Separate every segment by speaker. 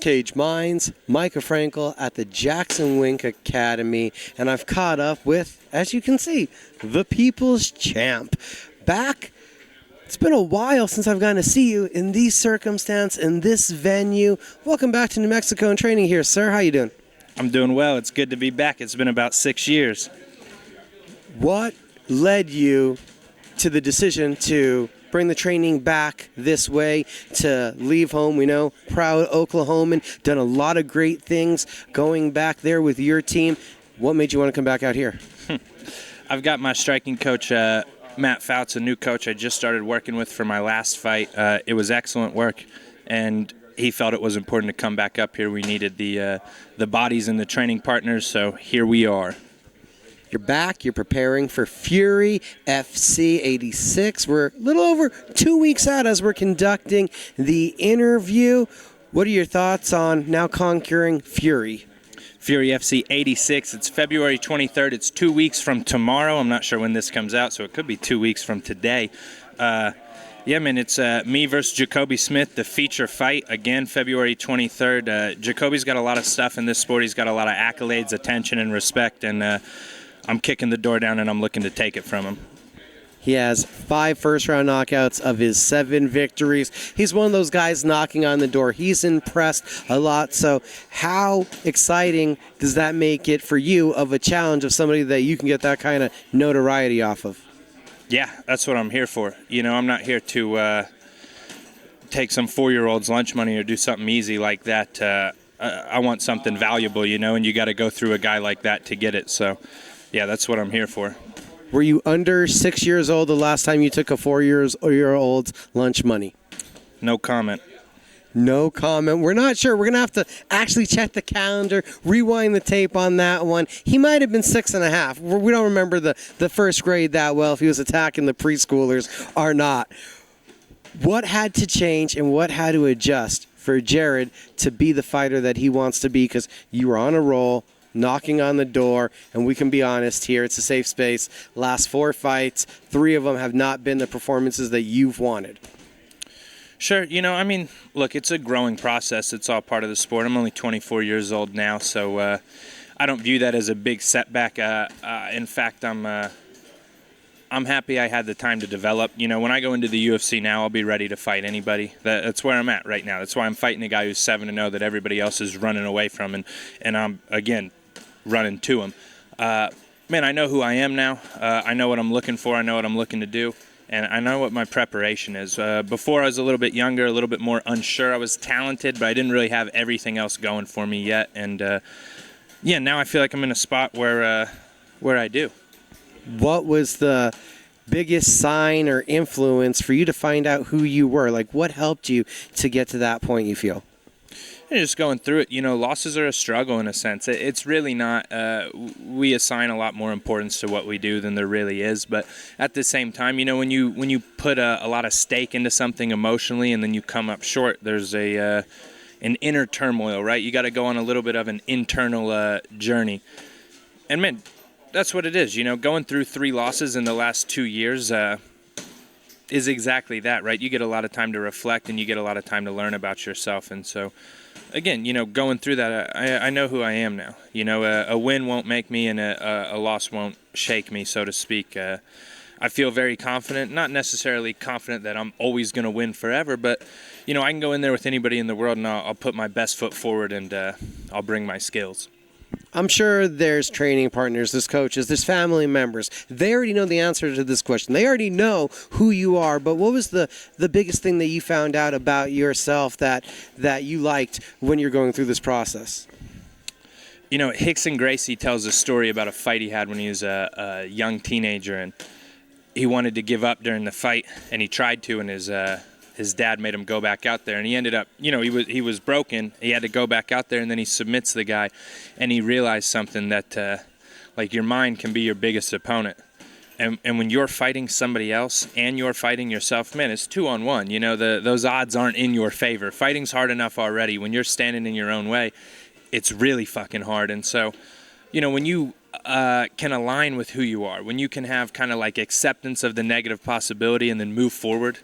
Speaker 1: Cage Minds, Micah Frankel at the Jacksonwink Academy, and I've caught up with, as you can see, the People's Champ. Back, it's been a while since I've gotten to see you in these circumstances, in this venue. Welcome back to New Mexico and training here, sir. How you doing?
Speaker 2: I'm doing well. It's good to be back. It's been about 6 years.
Speaker 1: What led you to the decision to bring the training back this way, to leave home? We know, proud Oklahoman, done a lot of great things going back there with your team. What made you want to come back out here?
Speaker 2: I've got my striking coach, Matt Fouts, a new coach I just started working with for my last fight. It was excellent work, and he felt it was important to come back up here. We needed the bodies and the training partners, so here we are.
Speaker 1: You're back. You're preparing for Fury FC 86. We're a little over 2 weeks out as we're conducting the interview. What are your thoughts on now conquering Fury?
Speaker 2: Fury FC 86. It's February 23rd. It's 2 weeks from tomorrow. I'm not sure when this comes out, so it could be 2 weeks from today. Yeah, man, it's me versus Jacobe Smith, the feature fight, again, February 23rd. Jacobe's got a lot of stuff in this sport. He's got a lot of accolades, attention, and respect, and I'm kicking the door down, and I'm looking to take it from him.
Speaker 1: He has 5 first-round knockouts of his 7 victories. He's one of those guys knocking on the door. He's impressed a lot. So how exciting does that make it for you of a challenge of somebody that you can get that kind of notoriety off of?
Speaker 2: Yeah, that's what I'm here for. You know, I'm not here to take some 4-year-old's lunch money or do something easy like that. I want something valuable, you know, and you got to go through a guy like that to get it. So, yeah, that's what I'm here for.
Speaker 1: Were you under 6 years old the last time you took a 4-year-old's lunch money?
Speaker 2: No comment.
Speaker 1: No comment. We're not sure. We're going to have to actually check the calendar, rewind the tape on that one. He might have been 6.5. We don't remember the first grade that well, if he was attacking the preschoolers or not. What had to change and what had to adjust for Jared to be the fighter that he wants to be? Because you were on a roll, knocking on the door, and we can be honest here, it's a safe space. Last 4 fights, 3 of them have not been the performances that you've wanted.
Speaker 2: Sure. You know, I mean, look, it's a growing process. It's all part of the sport. I'm only 24 years old now, so I don't view that as a big setback. In fact, I'm happy I had the time to develop. You know, when I go into the UFC now, I'll be ready to fight anybody. That's where I'm at right now. That's why I'm fighting a guy who's 7-0 that everybody else is running away from, and I'm, again, running to him. Man, I know who I am now. I know what I'm looking for. I know what I'm looking to do. And I know what my preparation is. Before I was a little bit younger, a little bit more unsure. I was talented, but I didn't really have everything else going for me yet. And, yeah, now I feel like I'm in a spot where I do.
Speaker 1: What was the biggest sign or influence for you to find out who you were? Like, what helped you to get to that point, you feel?
Speaker 2: Just going through it, you know, losses are a struggle in a sense. It's really not, we assign a lot more importance to what we do than there really is. But at the same time, you know, when you put a lot of stake into something emotionally and then you come up short, there's an inner turmoil, right? You got to go on a little bit of an internal journey. And, man, that's what it is. You know, going through 3 losses in the last 2 years is exactly that, right? You get a lot of time to reflect and you get a lot of time to learn about yourself. And so, again, you know, going through that, I know who I am now. You know, a win won't make me and a loss won't shake me, so to speak. I feel very confident, not necessarily confident that I'm always going to win forever, but, you know, I can go in there with anybody in the world and I'll put my best foot forward and I'll bring my skills.
Speaker 1: I'm sure there's training partners, there's coaches, there's family members. They already know the answer to this question. They already know who you are, but what was the biggest thing that you found out about yourself that you liked when you're going through this process?
Speaker 2: You know, Rickson Gracie tells a story about a fight he had when he was a young teenager, and he wanted to give up during the fight, and he tried to, and his dad made him go back out there, and he ended up, you know, he was broken. He had to go back out there, and then he submits the guy, and he realized something that, like, your mind can be your biggest opponent. And when you're fighting somebody else and you're fighting yourself, man, it's 2-on-1. You know, those odds aren't in your favor. Fighting's hard enough already. When you're standing in your own way, it's really fucking hard. And so, you know, when you can align with who you are, when you can have kind of like acceptance of the negative possibility and then move forward,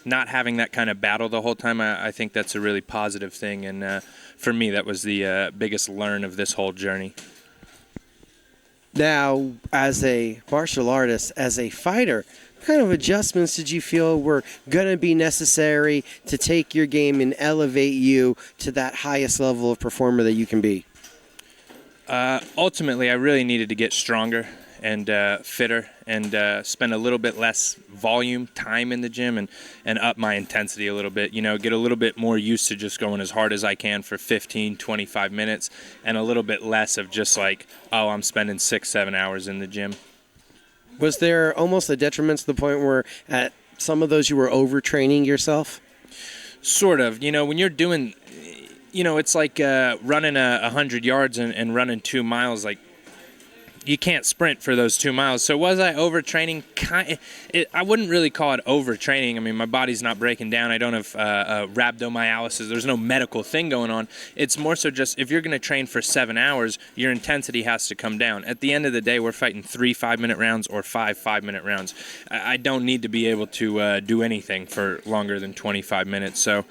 Speaker 2: not having that kind of battle the whole time, I think that's a really positive thing. And for me, that was the biggest learn of this whole journey.
Speaker 1: Now, as a martial artist, as a fighter, what kind of adjustments did you feel were going to be necessary to take your game and elevate you to that highest level of performer that you can be?
Speaker 2: Ultimately, I really needed to get stronger and fitter and spend a little bit less volume time in the gym and up my intensity a little bit, get a little bit more used to just going as hard as I can for 15, 25 minutes and a little bit less of just like, oh, I'm spending 6-7 hours in the gym.
Speaker 1: Was there almost a detriment to the point where at some of those you were overtraining yourself?
Speaker 2: Sort of. When you're doing, it's like running 100 yards and running 2 miles. Like, you can't sprint for those 2 miles. So was I overtraining? I wouldn't really call it overtraining. I mean, my body's not breaking down. I don't have rhabdomyolysis. There's no medical thing going on. It's more so just if you're going to train for 7 hours, your intensity has to come down. At the end of the day, we're fighting 3 5-minute rounds or 5 5-minute rounds. I don't need to be able to do anything for longer than 25 minutes. So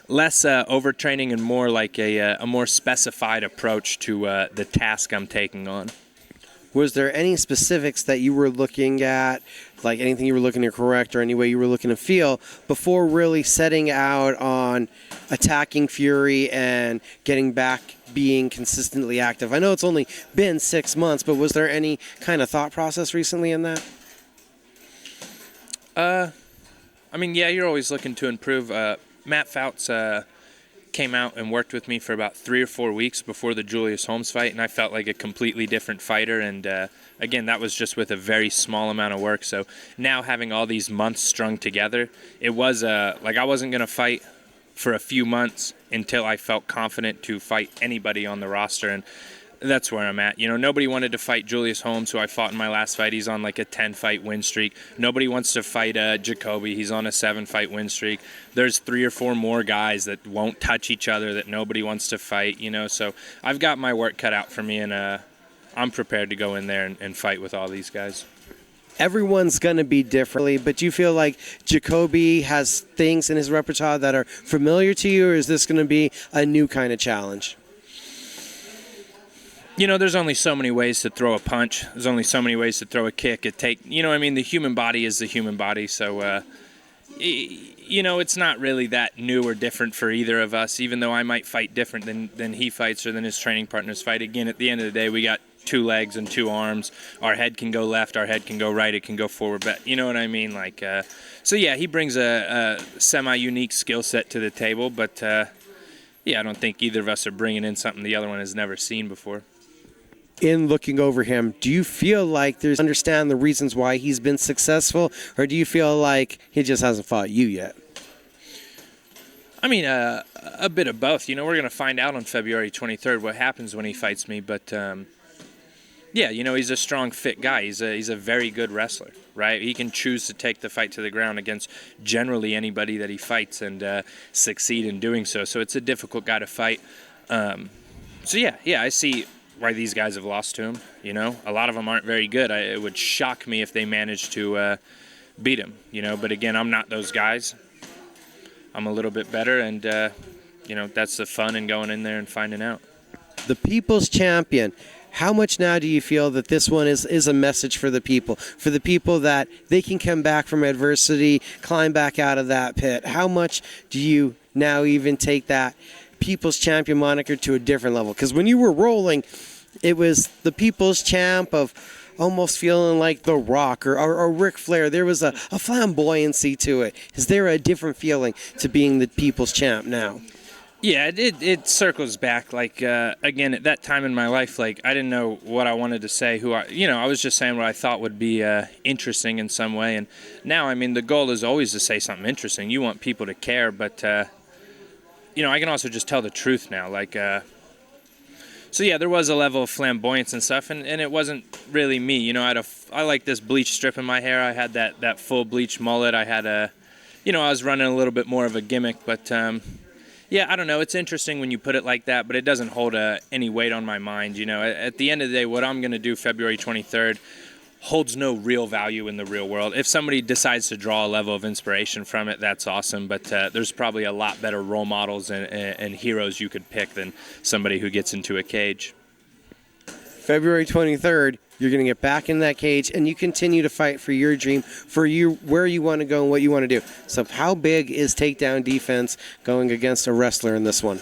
Speaker 2: less overtraining and more like a more specified approach to the task I'm taking on.
Speaker 1: Was there any specifics that you were looking at, like anything you were looking to correct or any way you were looking to feel before really setting out on attacking Fury and getting back being consistently active? I know it's only been 6 months, but was there any kind of thought process recently in that?
Speaker 2: I mean, yeah, you're always looking to improve. Matt Fouts came out and worked with me for about 3 or 4 weeks before the Julius Holmes fight, and I felt like a completely different fighter. And again, that was just with a very small amount of work. So now having all these months strung together, it was like I wasn't going to fight for a few months until I felt confident to fight anybody on the roster. And that's where I'm at. Nobody wanted to fight Julius Holmes, who I fought in my last fight. He's on like a 10-fight win streak. Nobody wants to fight Jacobe. He's on a 7-fight win streak. There's 3 or 4 more guys that won't touch each other that nobody wants to fight, So I've got my work cut out for me, and I'm prepared to go in there and fight with all these guys.
Speaker 1: Everyone's going to be different, but do you feel like Jacobe has things in his repertoire that are familiar to you, or is this going to be a new kind of challenge?
Speaker 2: There's only so many ways to throw a punch. There's only so many ways to throw a kick. The human body is the human body. So, it's not really that new or different for either of us, even though I might fight different than he fights or than his training partners fight. Again, at the end of the day, we got 2 legs and 2 arms. Our head can go left. Our head can go right. It can go forward. But you know what I mean? So yeah, he brings a semi-unique skill set to the table. But, I don't think either of us are bringing in something the other one has never seen before.
Speaker 1: In looking over him, do you feel like there's understand the reasons why he's been successful, or do you feel like he just hasn't fought you yet?
Speaker 2: I mean, a bit of both. We're going to find out on February 23rd what happens when he fights me. But, he's a strong, fit guy. He's a very good wrestler, right? He can choose to take the fight to the ground against generally anybody that he fights and succeed in doing so. So it's a difficult guy to fight. I see why these guys have lost to him. A lot of them aren't very good. It would shock me if they managed to beat him. But again, I'm not those guys. I'm a little bit better, and that's the fun in going in there and finding out.
Speaker 1: The people's champion. How much now do you feel that this one is a message for the people that they can come back from adversity, climb back out of that pit? How much do you now even take that people's champion moniker to a different level? Because when you were rolling, it was the people's champ of almost feeling like The Rock or Ric Flair. There was a flamboyancy to it. Is there a different feeling to being the people's champ now?
Speaker 2: Yeah, it circles back. Again, at that time in my life, I didn't know what I wanted to say. I was just saying what I thought would be interesting in some way. And now, the goal is always to say something interesting. You want people to care, but I can also just tell the truth now. There was a level of flamboyance and stuff, and it wasn't really me. I like this bleach strip in my hair. I had that full bleach mullet. I had I was running a little bit more of a gimmick, but I don't know. It's interesting when you put it like that, but it doesn't hold any weight on my mind. At the end of the day, what I'm going to do February 23rd, holds no real value in the real world. If somebody decides to draw a level of inspiration from it, that's awesome, but there's probably a lot better role models and heroes you could pick than somebody who gets into a cage.
Speaker 1: February 23rd, you're going to get back in that cage, and you continue to fight for your dream, for you, where you want to go and what you want to do. So how big is takedown defense going against a wrestler in this one?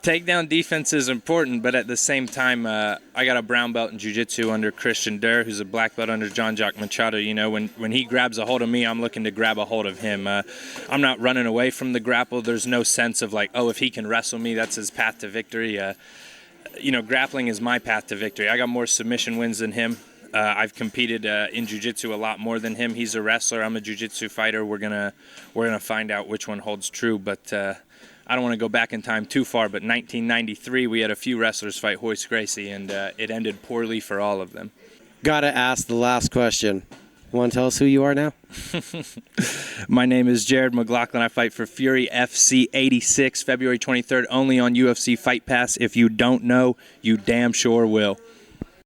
Speaker 2: Takedown defense is important, but at the same time, I got a brown belt in jiu-jitsu under Christian Durr, who's a black belt under Jean-Jacques Machado. You know, when he grabs a hold of me, I'm looking to grab a hold of him. I'm not running away from the grapple. There's no sense of like, oh, if he can wrestle me, that's his path to victory. You know, grappling is my path to victory. I got more submission wins than him. I've competed in jiu-jitsu a lot more than him. He's a wrestler. I'm a jiu-jitsu fighter. We're gonna find out which one holds true. But I don't want to go back in time too far. But 1993, we had a few wrestlers fight Hoist Gracie, and it ended poorly for all of them.
Speaker 1: Gotta ask the last question. Want to tell us who you are now?
Speaker 2: My name is Jared Mcloughlin. I fight for Fury FC 86, February 23rd, only on UFC Fight Pass. If you don't know, you damn sure will.